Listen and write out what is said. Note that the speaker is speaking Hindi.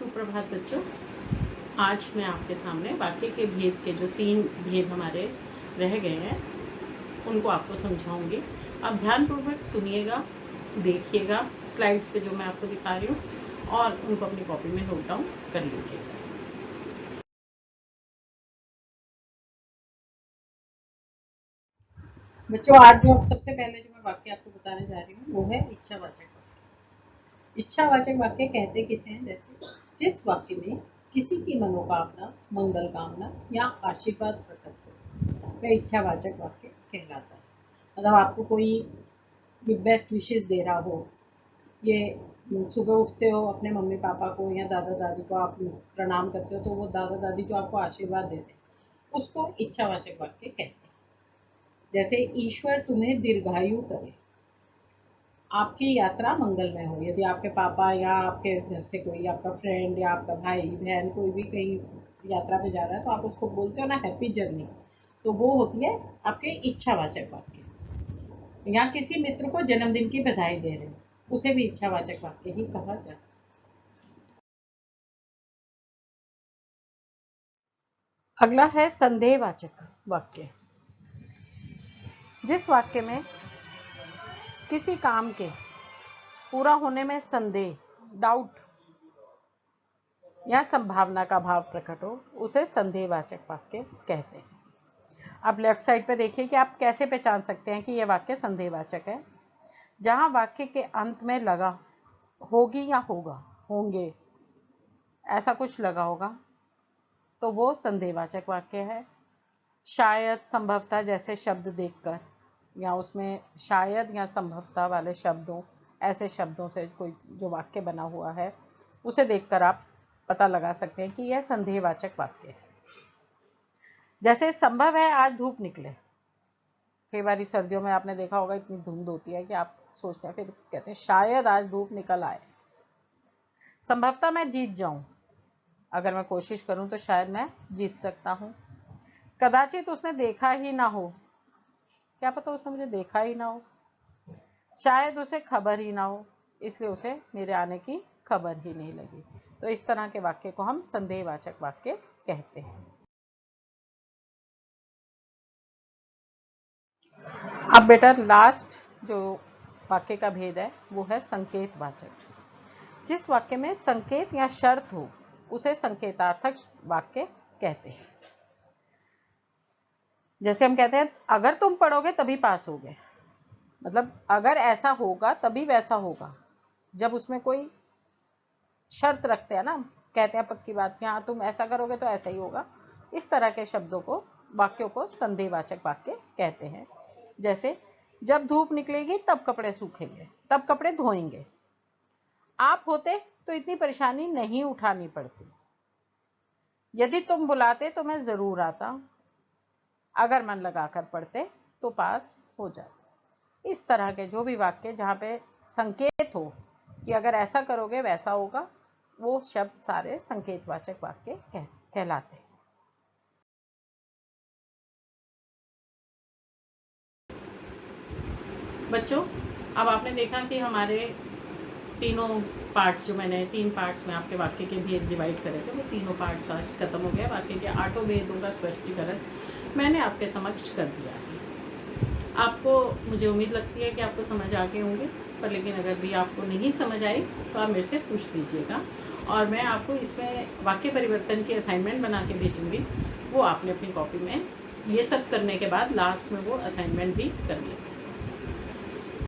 सुप्रभात बच्चों। आज मैं आपके सामने वाक्य के भेद के जो 3 भेद हमारे रह गए हैं उनको आपको समझाऊंगी। आप ध्यानपूर्वक सुनिएगा, देखिएगा स्लाइड्स पे जो मैं आपको दिखा रही हूँ और उनको अपनी कॉपी में नोट डाउन कर लीजिएगा। बच्चों, आज जो सबसे पहले जो मैं वाक्य आपको बताने जा रही हूँ वो है इच्छावाचक वाक्य। इच्छावाचक वाक्य कहते किसे हैं? जैसे जिस वाक्य में किसी की मनोकामना, मंगल कामना या आशीर्वाद प्रकट हो, वह इच्छावाचक वाक्य कहलाता है। मतलब आपको कोई बेस्ट विशेस दे रहा हो, ये सुबह उठते हो अपने मम्मी पापा को या दादा दादी को आप प्रणाम करते हो, तो वो दादा दादी जो आपको आशीर्वाद देते हैं उसको इच्छावाचक वाक्य कहते हैं। जैसे ईश्वर तुम्हें दीर्घायु करे, आपकी यात्रा मंगलमय हो। यदि आपके पापा या आपके घर से कोई आपका फ्रेंड या आपका भाई बहन कोई भी कहीं यात्रा पे जा रहा है तो आप उसको बोलते हो ना हैप्पी जर्नी, तो वो होती है आपके इच्छावाचक वाक्य। या किसी मित्र को जन्मदिन की बधाई दे रहे हो, उसे भी इच्छावाचक वाक्य ही कहा जाता है। अगला है संदेहवाचक वाक्य। जिस वाक्य में किसी काम के पूरा होने में संदेह, डाउट या संभावना का भाव प्रकट हो, उसे संदेहवाचक वाक्य कहते हैं। आप लेफ्ट साइड पे देखिए कि आप कैसे पहचान सकते हैं कि यह वाक्य संदेहवाचक है। जहां वाक्य के अंत में लगा होगी या होगा, होंगे, ऐसा कुछ लगा होगा तो वो संदेहवाचक वाक्य है। शायद, संभवतः जैसे शब्द देखकर या उसमें शायद या संभवतः वाले शब्दों, ऐसे शब्दों से कोई जो वाक्य बना हुआ है उसे देखकर आप पता लगा सकते हैं कि यह संदेहवाचक वाक्य है। जैसे संभव है आज धूप निकले। कई बार सर्दियों में आपने देखा होगा इतनी धुंध होती है कि आप सोचते हैं, फिर कहते हैं शायद आज धूप निकल आए। संभवतः मैं जीत जाऊं, अगर मैं कोशिश करूं तो शायद मैं जीत सकता हूं। कदाचित उसने देखा ही ना हो, क्या पता उसने मुझे देखा ही ना हो। शायद उसे खबर ही ना हो, इसलिए उसे मेरे आने की खबर ही नहीं लगी। तो इस तरह के वाक्य को हम संदेहवाचक वाक्य कहते हैं। अब बेटा लास्ट जो वाक्य का भेद है वो है संकेतवाचक। जिस वाक्य में संकेत या शर्त हो उसे संकेतार्थक वाक्य कहते हैं। जैसे हम कहते हैं अगर तुम पढ़ोगे तभी पास होगे, मतलब अगर ऐसा होगा तभी वैसा होगा। जब उसमें कोई शर्त रखते हैं ना, कहते हैं पक्की बात कि हाँ तुम ऐसा करोगे तो ऐसा ही होगा, इस तरह के शब्दों को, वाक्यों को संदेहवाचक वाक्य कहते हैं। जैसे जब धूप निकलेगी तब कपड़े सूखेंगे, तब कपड़े धोएंगे। आप होते तो इतनी परेशानी नहीं उठानी पड़ती। यदि तुम बुलाते तो मैं जरूर आता, अगर मन लगाकर पढ़ते तो पास हो जाते। इस तरह के जो भी वाक्य जहाँ पे संकेत हो कि अगर ऐसा करोगे वैसा होगा, वो शब्द सारे संकेतवाचक वाक्य कहलाते हैं। बच्चों, अब आपने देखा कि हमारे तीनों पार्ट्स, जो मैंने 3 पार्ट्स में आपके वाक्य के भेद डिवाइड करे थे, वो तीनों पार्ट्स आज खत्म हो गया। वाक्य के 8 भेदों का स्पष्टीकरण मैंने आपके समक्ष कर दिया है। आपको, मुझे उम्मीद लगती है कि आपको समझ आ गए होंगे, पर लेकिन अगर भी आपको नहीं समझ आई तो आप मेरे से पूछ लीजिएगा और मैं आपको इसमें वाक्य परिवर्तन की असाइनमेंट बना के भेजूँगी। वो आपने अपनी कॉपी में ये सब करने के बाद लास्ट में वो असाइनमेंट भी कर लें।